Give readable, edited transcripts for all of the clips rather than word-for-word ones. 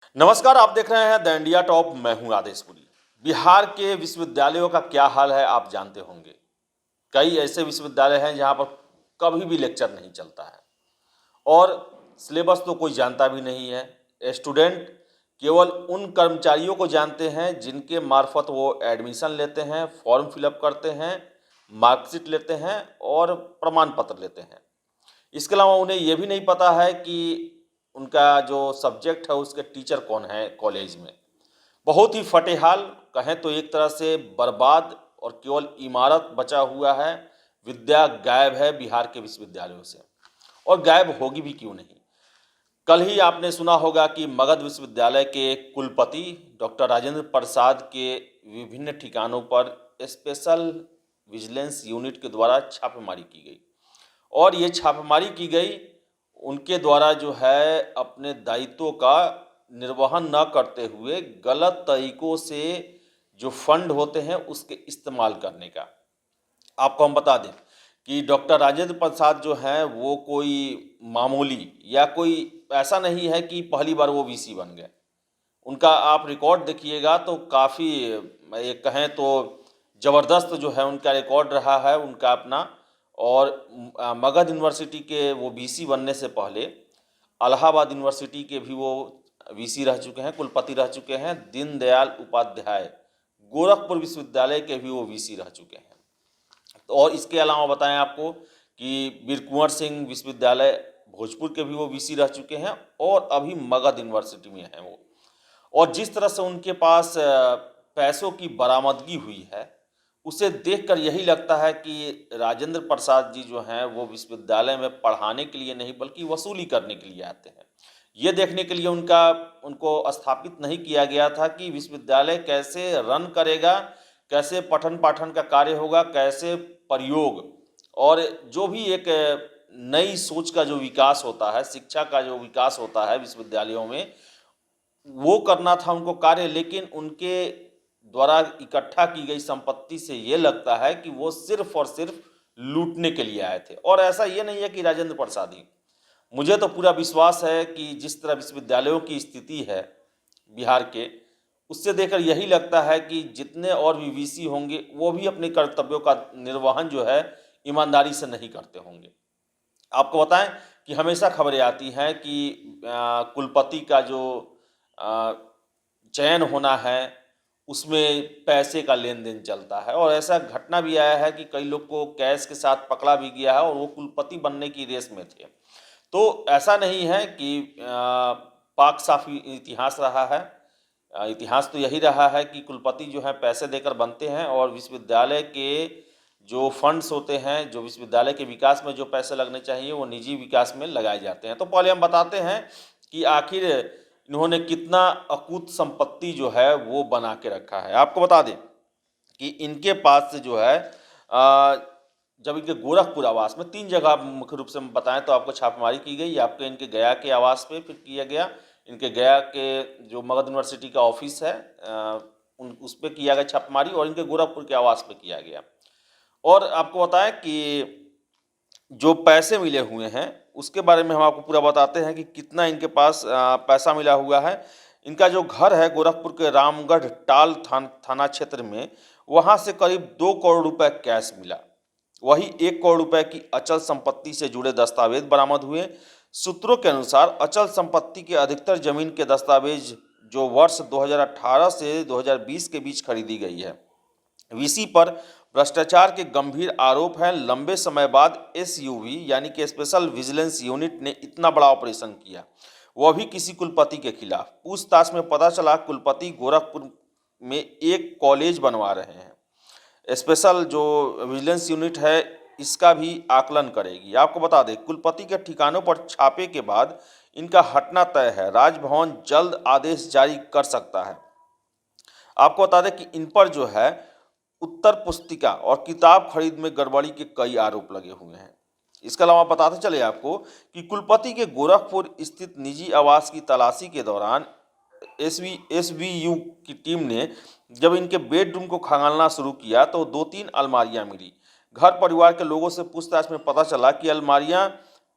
नमस्कार, आप देख रहे हैं द इंडिया टॉप। मैं हूं आदेशपुरी। बिहार के विश्वविद्यालयों का क्या हाल है आप जानते होंगे। कई ऐसे विश्वविद्यालय हैं जहां पर कभी भी लेक्चर नहीं चलता है और सिलेबस तो कोई जानता भी नहीं है। स्टूडेंट केवल उन कर्मचारियों को जानते हैं जिनके मार्फत वो एडमिशन लेते हैं, फॉर्म फिलअप करते हैं, मार्कशीट लेते हैं और प्रमाण पत्र लेते हैं। इसके अलावा उन्हें ये भी नहीं पता है कि उनका जो सब्जेक्ट है उसके टीचर कौन है कॉलेज में। बहुत ही फटेहाल, कहें तो एक तरह से बर्बाद और केवल इमारत बचा हुआ है। विद्या गायब है बिहार के विश्वविद्यालयों से, और गायब होगी भी क्यों नहीं। कल ही आपने सुना होगा कि मगध विश्वविद्यालय के कुलपति डॉक्टर राजेंद्र प्रसाद के विभिन्न ठिकानों पर स्पेशल विजिलेंस यूनिट के द्वारा छापेमारी की गई। और ये छापेमारी की गई उनके द्वारा जो है अपने दायित्वों का निर्वहन न करते हुए गलत तरीकों से जो फंड होते हैं उसके इस्तेमाल करने का। आपको हम बता दें कि डॉक्टर राजेंद्र प्रसाद जो हैं वो कोई मामूली या कोई ऐसा नहीं है कि पहली बार वो वीसी बन गए। उनका आप रिकॉर्ड देखिएगा तो काफ़ी ये कहें तो ज़बरदस्त जो है उनका रिकॉर्ड रहा है उनका अपना। और मगध यूनिवर्सिटी के वो वीसी बनने से पहले इलाहाबाद यूनिवर्सिटी के भी वो वीसी रह चुके हैं, कुलपति रह चुके हैं। दीनदयाल उपाध्याय गोरखपुर विश्वविद्यालय के भी वो वीसी रह चुके हैं। और इसके अलावा बताएं आपको कि वीर कुंवर सिंह विश्वविद्यालय भोजपुर के भी वो वीसी रह चुके हैं और अभी मगध यूनिवर्सिटी में हैं वो। और जिस तरह से उनके पास पैसों की बरामदगी हुई है उसे देखकर यही लगता है कि राजेंद्र प्रसाद जी जो हैं वो विश्वविद्यालय में पढ़ाने के लिए नहीं बल्कि वसूली करने के लिए आते हैं। ये देखने के लिए उनको स्थापित नहीं किया गया था कि विश्वविद्यालय कैसे रन करेगा, कैसे पठन पाठन का कार्य होगा, कैसे प्रयोग और जो भी एक नई सोच का जो विकास होता है, शिक्षा का जो विकास होता है विश्वविद्यालयों में, वो करना था उनको कार्य। लेकिन उनके द्वारा इकट्ठा की गई संपत्ति से ये लगता है कि वो सिर्फ और सिर्फ लूटने के लिए आए थे। और ऐसा ये नहीं है कि राजेंद्र प्रसाद ही, मुझे तो पूरा विश्वास है कि जिस तरह विश्वविद्यालयों की स्थिति है बिहार के, उससे देखकर यही लगता है कि जितने और भी वीसी होंगे वो भी अपने कर्तव्यों का निर्वहन जो है ईमानदारी से नहीं करते होंगे। आपको बताएं कि हमेशा खबरें आती हैं कि कुलपति का जो चयन होना है उसमें पैसे का लेन देन चलता है। और ऐसा घटना भी आया है कि कई लोग को कैश के साथ पकड़ा भी गया है और वो कुलपति बनने की रेस में थे। तो ऐसा नहीं है कि पाक साफ इतिहास रहा है। इतिहास तो यही रहा है कि कुलपति जो है पैसे देकर बनते हैं और विश्वविद्यालय के जो फंड्स होते हैं, जो विश्वविद्यालय के विकास में जो पैसे लगने चाहिए वो निजी विकास में लगाए जाते हैं। तो पहले हम बताते हैं कि आखिर इन्होंने कितना अकूत संपत्ति जो है वो बना के रखा है। आपको बता दें कि इनके पास से जो है जब इनके गोरखपुर आवास में 3 जगह मुख्य रूप से बताएं तो आपको छापेमारी की गई। आपके इनके गया के आवास पे फिर किया गया, इनके गया के जो मगध यूनिवर्सिटी का ऑफिस है उस पर किया गया छापेमारी, और इनके गोरखपुर के आवास पे किया गया। और आपको बताएं कि जो पैसे मिले हुए हैं उसके बारे में हम आपको पूरा बताते हैं कि कितना इनके पास पैसा मिला हुआ है। इनका जो घर है गोरखपुर के रामगढ़ टाल थाना क्षेत्र में, वहाँ से करीब 2 करोड़ रुपए कैश मिला। वही 1 करोड़ रुपए की अचल संपत्ति से जुड़े दस्तावेज बरामद हुए। सूत्रों के अनुसार अचल संपत्ति के अधिकतर जमीन के दस्तावेज जो वर्ष 2018 से 2020 के बीच खरीदी गई है। वीसी पर भ्रष्टाचार के गंभीर आरोप हैं। लंबे समय बाद एसयूवी यानी कि स्पेशल विजिलेंस यूनिट ने इतना बड़ा ऑपरेशन किया, वह भी किसी कुलपति के खिलाफ। पूछताछ में पता चला कुलपति गोरखपुर में एक कॉलेज बनवा रहे हैं। स्पेशल जो विजिलेंस यूनिट है इसका भी आकलन करेगी। आपको बता दें कुलपति के ठिकानों पर छापे के बाद इनका हटना तय है। राजभवन जल्द आदेश जारी कर सकता है। आपको बता दें कि इन पर जो है उत्तर पुस्तिका और किताब खरीद में गड़बड़ी के कई आरोप लगे हुए हैं। इसके अलावा बताते चले आपको कि कुलपति के गोरखपुर स्थित निजी आवास की तलाशी के दौरान एसवीयू की टीम ने जब इनके बेडरूम को खंगालना शुरू किया तो 2-3 अलमारियां मिली। घर परिवार के लोगों से पूछताछ में पता चला कि अलमारियां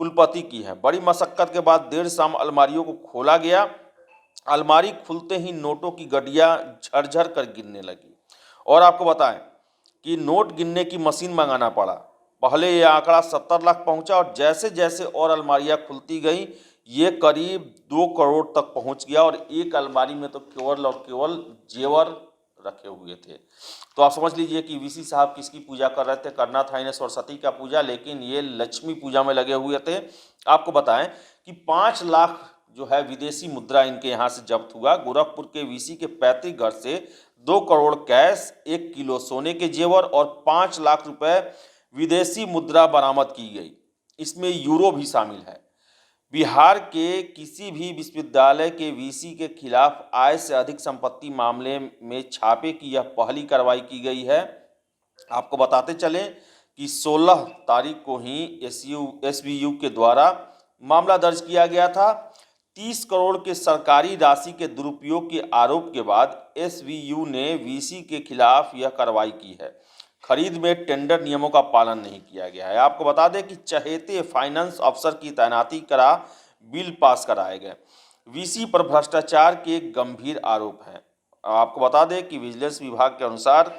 कुलपति की हैं। बड़ी मशक्कत के बाद देर शाम अलमारियों को खोला गया अलमारी खुलते ही नोटों की गड्डियां झरझर कर गिरने लगी। और आपको बताएं कि नोट गिनने की मशीन मंगाना पड़ा। पहले ये आंकड़ा 70 लाख पहुंचा और जैसे जैसे और अलमारियां खुलती गई ये करीब 2 करोड़ तक पहुंच गया। और एक अलमारी में तो केवल और केवल जेवर रखे हुए थे। तो आप समझ लीजिए कि वीसी साहब किसकी पूजा कर रहे थे। करना था इन्हें सरस्वती का पूजा, लेकिन ये लक्ष्मी पूजा में लगे हुए थे। आपको बताएं कि 5 लाख जो है विदेशी मुद्रा इनके यहाँ से जब्त हुआ। गोरखपुर के वीसी के पैतृक घर से 2 करोड़ कैश, 1 किलो सोने के जेवर और 5 लाख रुपए विदेशी मुद्रा बरामद की गई। इसमें यूरो भी शामिल है। बिहार के किसी भी विश्वविद्यालय के वीसी के खिलाफ आय से अधिक संपत्ति मामले में छापे की यह पहली कार्रवाई की गई है। आपको बताते चलें कि 16 तारीख को ही एसवीयू के द्वारा मामला दर्ज किया गया था। 30 करोड़ के सरकारी राशि के दुरुपयोग के आरोप के बाद एसवीयू ने वीसी के खिलाफ यह कार्रवाई की है। खरीद में टेंडर नियमों का पालन नहीं किया गया है। आपको बता दें कि चहेते फाइनेंस अफसर की तैनाती करा बिल पास कराए गए। वीसी पर भ्रष्टाचार के गंभीर आरोप हैं। आपको बता दें कि विजिलेंस विभाग के अनुसार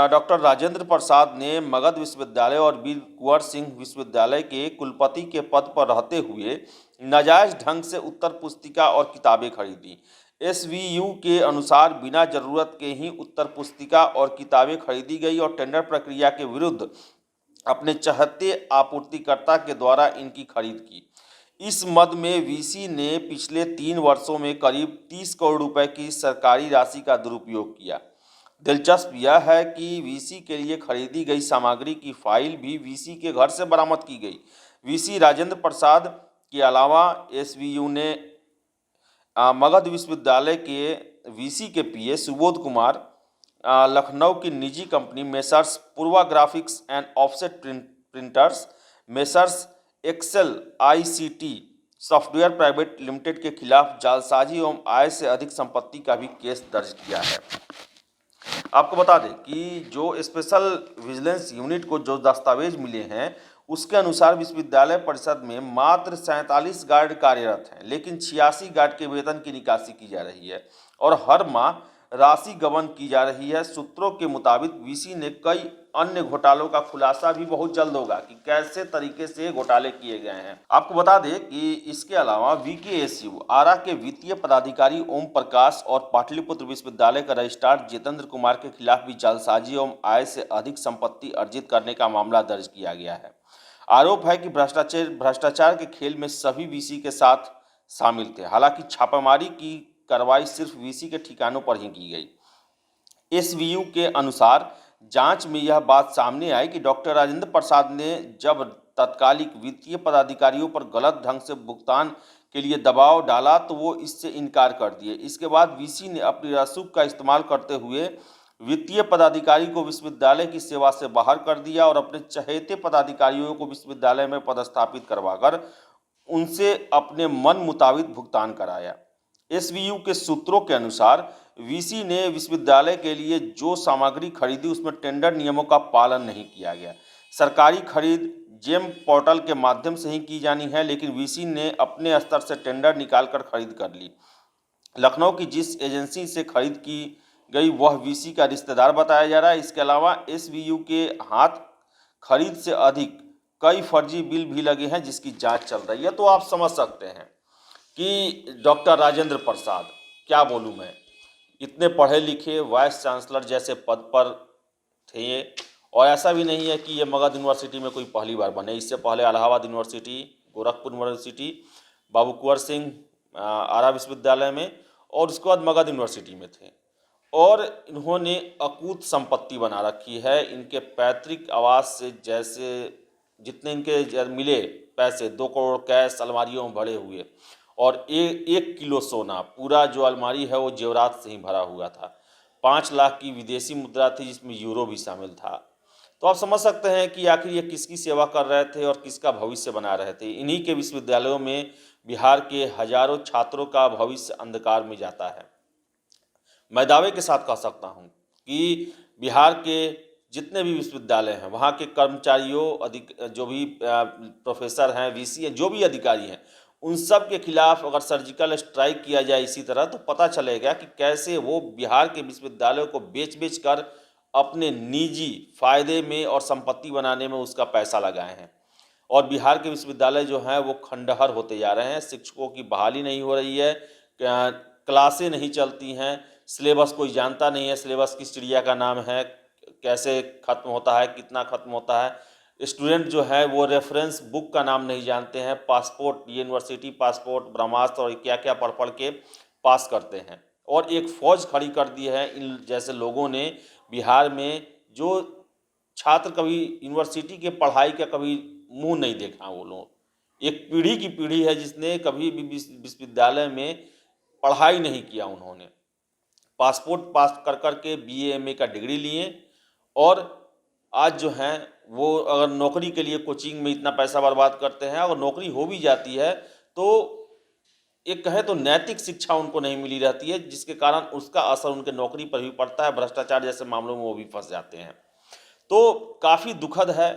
डॉक्टर राजेंद्र प्रसाद ने मगध विश्वविद्यालय और वीर कुंवर सिंह विश्वविद्यालय के कुलपति के पद पर रहते हुए नाजायज ढंग से उत्तर पुस्तिका और किताबें खरीदी। एसवीयू के अनुसार बिना जरूरत के ही उत्तर पुस्तिका और किताबें खरीदी गई और टेंडर प्रक्रिया के विरुद्ध अपने चहते आपूर्तिकर्ता के द्वारा इनकी खरीद की। इस मद में वीसी ने पिछले 3 वर्षों में करीब 30 करोड़ रुपए की सरकारी राशि का दुरुपयोग किया। दिलचस्प यह है कि वीसी के लिए खरीदी गई सामग्री की फाइल भी वीसी के घर से बरामद की गई। वीसी राजेंद्र प्रसाद के अलावा एसवीयू ने मगध विश्वविद्यालय के वीसी के पीए सुबोध कुमार, लखनऊ की निजी company Messrs Purva graphics and offset printers, Messrs Excel ICT software private limited के खिलाफ जालसाजी एवं आय से अधिक संपत्ति का भी केस दर्ज किया है। आपको बता दें कि जो स्पेशल विजिलेंस यूनिट को जो दस्तावेज मिले हैं उसके अनुसार विश्वविद्यालय परिषद में मात्र 47 गार्ड कार्यरत हैं, लेकिन 86 गार्ड के वेतन की निकासी की जा रही है और हर माह राशि गबन की जा रही है। सूत्रों के मुताबिक वीसी ने कई अन्य घोटालों का खुलासा भी बहुत जल्द होगा कि कैसे तरीके से घोटाले किए गए हैं। आपको बता दें कि इसके अलावा वीकेएसयू आरा के वित्तीय पदाधिकारी ओम प्रकाश और पाटलिपुत्र विश्वविद्यालय का रजिस्ट्रार जितेंद्र कुमार के खिलाफ भी जालसाजी एवं आय से अधिक संपत्ति अर्जित करने का मामला दर्ज किया गया है। आरोप है कि भ्रष्टाचार के खेल में सभी वीसी के साथ शामिल थे। हालांकि छापामारी की कार्रवाई सिर्फ वीसी के ठिकानों पर ही की गई। एसवीयू के अनुसार जांच में यह बात सामने आई कि डॉक्टर राजेंद्र प्रसाद ने जब तत्कालिक वित्तीय पदाधिकारियों पर गलत ढंग से भुगतान के लिए दबाव डाला तो वो इससे इनकार कर दिए। इसके बाद वीसी ने अपनी रसूख का इस्तेमाल करते हुए वित्तीय पदाधिकारी को विश्वविद्यालय की सेवा से बाहर कर दिया और अपने चहेते पदाधिकारियों को विश्वविद्यालय में पदस्थापित करवाकर उनसे अपने मन मुताबिक भुगतान कराया। एसवीयू के सूत्रों के अनुसार वीसी ने विश्वविद्यालय के लिए जो सामग्री खरीदी उसमें टेंडर नियमों का पालन नहीं किया गया। सरकारी खरीद जेम पोर्टल के माध्यम से ही की जानी है, लेकिन वीसी ने अपने स्तर से टेंडर निकालकर खरीद कर ली। लखनऊ की जिस एजेंसी से खरीद की गई वह वीसी का रिश्तेदार बताया जा रहा है। इसके अलावा एसवीयू के हाथ खरीद से अधिक कई फर्जी बिल भी लगे हैं जिसकी जांच चल रही है। तो आप समझ सकते हैं कि डॉक्टर राजेंद्र प्रसाद, क्या बोलूँ मैं, इतने पढ़े लिखे वाइस चांसलर जैसे पद पर थे। और ऐसा भी नहीं है कि ये मगध यूनिवर्सिटी में कोई पहली बार बने। इससे पहले इलाहाबाद यूनिवर्सिटी, गोरखपुर यूनिवर्सिटी, बाबू कुंवर सिंह आरा विश्वविद्यालय में और उसके बाद मगध यूनिवर्सिटी में थे। और इन्होंने अकूत संपत्ति बना रखी है। इनके पैतृक आवास से जैसे जितने इनके मिले पैसे, 2 करोड़ कैश अलमारियों में भरे हुए और 1 किलो सोना, पूरा जो अलमारी है वो जेवरात से ही भरा हुआ था। 5 लाख की विदेशी मुद्रा थी जिसमें यूरो भी शामिल था। तो आप समझ सकते हैं कि आखिर ये किसकी सेवा कर रहे थे और किसका भविष्य बना रहे थे। इन्हीं के विश्वविद्यालयों में बिहार के हजारों छात्रों का भविष्य अंधकार में जाता है। मैं दावे के साथ कह सकता हूँ कि बिहार के जितने भी विश्वविद्यालय हैं वहाँ के कर्मचारियों, जो भी प्रोफेसर हैं, वीसी हैं, जो भी अधिकारी हैं, उन सब के खिलाफ अगर सर्जिकल स्ट्राइक किया जाए इसी तरह, तो पता चलेगा कि कैसे वो बिहार के विश्वविद्यालयों को बेच कर अपने निजी फायदे में और संपत्ति बनाने में उसका पैसा लगाए हैं। और बिहार के विश्वविद्यालय जो हैं वो खंडहर होते जा रहे हैं, शिक्षकों की बहाली नहीं हो रही है, क्लासें नहीं चलती हैं, सिलेबस कोई जानता नहीं है, सिलेबस किस चिड़िया का नाम है, कैसे खत्म होता है, कितना खत्म होता है। स्टूडेंट जो है वो रेफरेंस बुक का नाम नहीं जानते हैं, पासपोर्ट, यूनिवर्सिटी पासपोर्ट, ब्रह्मास्त्र और क्या क्या पढ़ के पास करते हैं। और एक फ़ौज खड़ी कर दी है इन जैसे लोगों ने बिहार में, जो छात्र कभी यूनिवर्सिटी के पढ़ाई का कभी मुंह नहीं देखा। वो लोग एक पीढ़ी की पीढ़ी है जिसने कभी भी विश्वविद्यालय में पढ़ाई नहीं किया। उन्होंने पासपोर्ट पास कर के BA MA का डिग्री लिए, और आज जो हैं वो अगर नौकरी के लिए कोचिंग में इतना पैसा बर्बाद करते हैं, अगर नौकरी हो भी जाती है तो एक कहे तो नैतिक शिक्षा उनको नहीं मिली रहती है, जिसके कारण उसका असर उनके नौकरी पर भी पड़ता है, भ्रष्टाचार जैसे मामलों में वो भी फंस जाते हैं। तो काफ़ी दुखद है,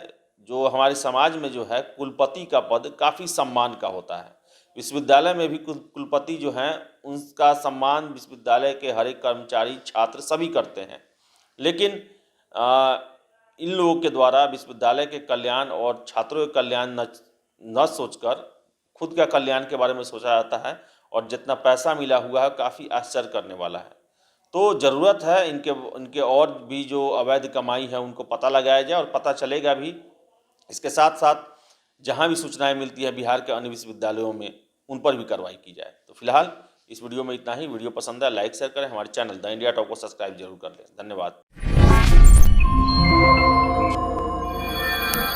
जो हमारे समाज में जो है कुलपति का पद काफ़ी सम्मान का होता है। विश्वविद्यालय में भी कुलपति जो हैं उनका सम्मान विश्वविद्यालय के हर एक कर्मचारी, छात्र सभी करते हैं। लेकिन इन लोगों के द्वारा विश्वविद्यालय के कल्याण और छात्रों के कल्याण न सोचकर खुद का कल्याण के बारे में सोचा जाता है, और जितना पैसा मिला हुआ है काफ़ी आश्चर्य करने वाला है। तो ज़रूरत है इनके और भी जो अवैध कमाई है उनको पता लगाया जाए, और पता चलेगा भी। इसके साथ साथ जहां भी सूचनाएं मिलती है बिहार के अन्य विश्वविद्यालयों में, उन पर भी कार्रवाई की जाए। तो फिलहाल इस वीडियो में इतना ही। वीडियो पसंद है लाइक शेयर करें, हमारे चैनल द इंडिया टॉप को सब्सक्राइब जरूर कर लें। धन्यवाद।